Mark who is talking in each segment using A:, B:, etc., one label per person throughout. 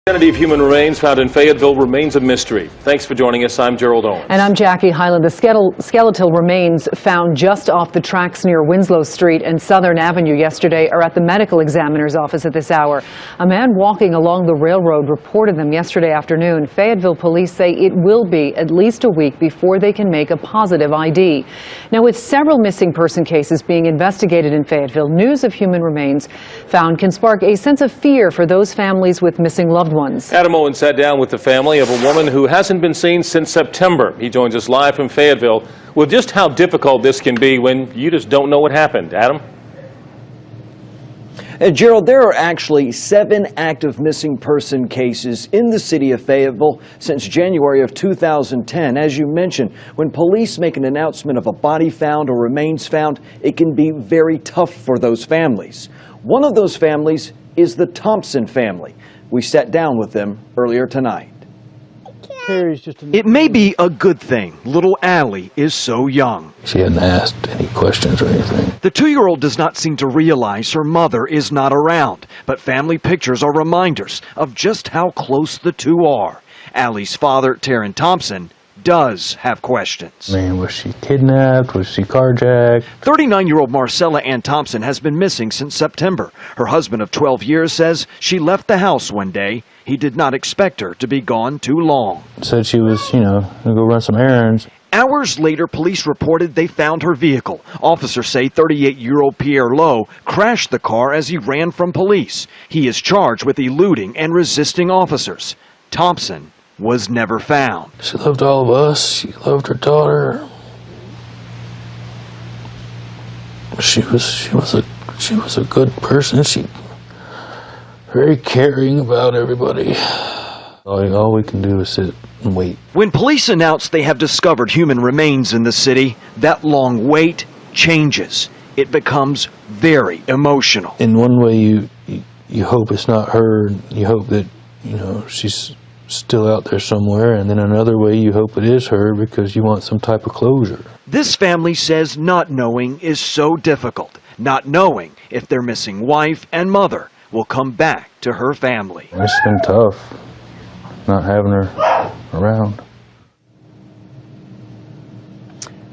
A: Identity of human remains found in Fayetteville remains a mystery. Thanks for joining us. I'm Gerald Owens.
B: And I'm Jackie Hyland. The skeletal remains found just off the tracks near Winslow Street and Southern Avenue yesterday are at the medical examiner's office at this hour. A man walking along the railroad reported them yesterday afternoon. Fayetteville police say it will be at least a week before they can make a positive ID. Now, with several missing person cases being investigated in Fayetteville, news of human remains found can spark a sense of fear for those families with missing loved ones.
A: Adam Owens sat down with the family of a woman who hasn't been seen since September. He joins us live from Fayetteville with just how difficult this can be when you just don't know what happened. Adam?
C: Gerald, there are actually 7 active missing person cases in the city of Fayetteville since January of 2010. As you mentioned, when police make an announcement of a body found or remains found, it can be very tough for those families. One of those families is the Thompson family. We sat down with them earlier tonight.
D: It may be a good thing little Allie is so young.
E: She hadn't asked any questions or anything.
D: The 2-year-old does not seem to realize her mother is not around, but family pictures are reminders of just how close the two are. Allie's father, Taryn Thompson, does have questions.
E: Man, was she kidnapped? Was she carjacked?
D: 39-year-old Marcella Ann Thompson has been missing since September. Her husband of 12 years says she left the house one day. He did not expect her to be gone too long.
E: Said she was, gonna go run some errands.
D: Hours later, police reported they found her vehicle. Officers say 38-year-old Pierre Lowe crashed the car as he ran from police. He is charged with eluding and resisting officers. Thompson was never found.
E: She loved all of us. She loved her daughter. She was a good person. She very caring about everybody. All we can do is sit and wait.
D: When police announce they have discovered human remains in the city, that long wait changes. It becomes very emotional.
E: In one way, you hope it's not her. You hope that she's still out there somewhere, and then another way you hope it is her because you want some type of closure.
D: This family says not knowing is so difficult, not knowing if their missing wife and mother will come back to her family.
E: It's been tough not having her around.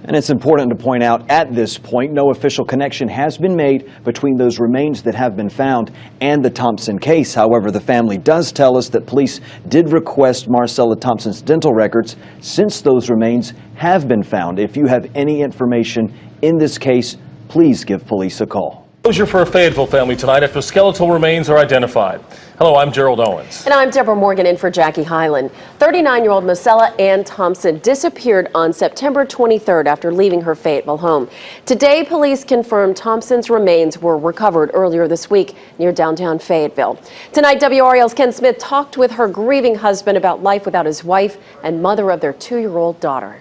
C: And it's important to point out at this point, no official connection has been made between those remains that have been found and the Thompson case. However, the family does tell us that police did request Marcella Thompson's dental records since those remains have been found. If you have any information in this case, please give police a call.
A: Closure for a Fayetteville family tonight after skeletal remains are identified. Hello, I'm Gerald Owens.
F: And I'm Deborah Morgan in for Jackie Hyland. 39-year-old Marcella Ann Thompson disappeared on September 23rd after leaving her Fayetteville home. Today, police confirmed Thompson's remains were recovered earlier this week near downtown Fayetteville. Tonight, WRAL's Ken Smith talked with her grieving husband about life without his wife and mother of their 2-year-old daughter.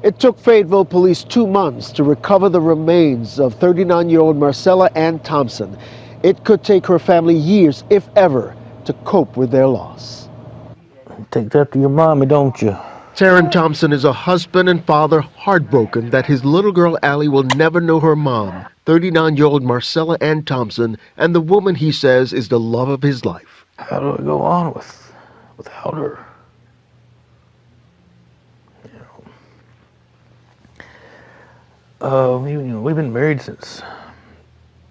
G: It took Fayetteville police 2 months to recover the remains of 39-year-old Marcella Ann Thompson. It could take her family years, if ever, to cope with their loss.
E: Take that to your mommy, don't you?
G: Taryn Thompson is a husband and father heartbroken that his little girl Allie will never know her mom, 39-year-old Marcella Ann Thompson, and the woman he says is the love of his life.
E: How do I go on without her? We've been married since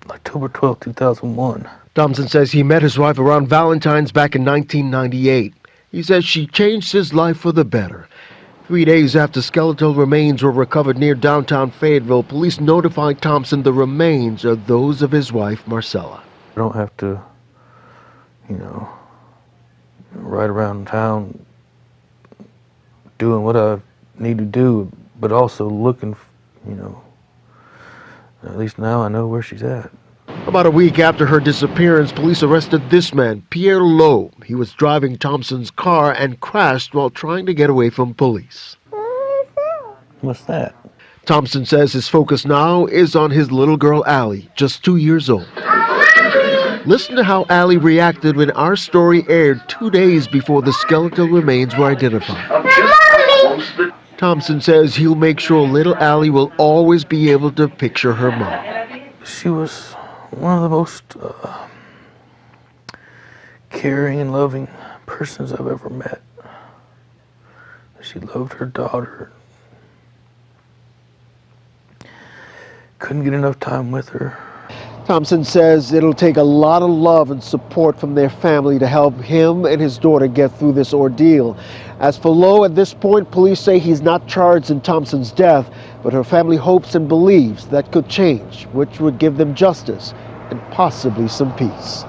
E: October 12, 2001.
G: Thompson says he met his wife around Valentine's back in 1998. He says she changed his life for the better. 3 days after skeletal remains were recovered near downtown Fayetteville, police notified Thompson the remains are those of his wife, Marcella.
E: I don't have to, ride around town doing what I need to do, but also looking, at least now I know where she's at.
G: About a week after her disappearance, police arrested this man, Pierre Lowe. He was driving Thompson's car and crashed while trying to get away from police.
E: What's that?
G: Thompson says his focus now is on his little girl, Allie, just 2 years old. Listen to how Allie reacted when our story aired 2 days before the skeletal remains were identified. Thompson says he'll make sure little Allie will always be able to picture her mom.
E: She was one of the most caring and loving persons I've ever met. She loved her daughter. Couldn't get enough time with her.
G: Thompson says it'll take a lot of love and support from their family to help him and his daughter get through this ordeal. As for Lowe, at this point, police say he's not charged in Thompson's death, but her family hopes and believes that could change, which would give them justice and possibly some peace.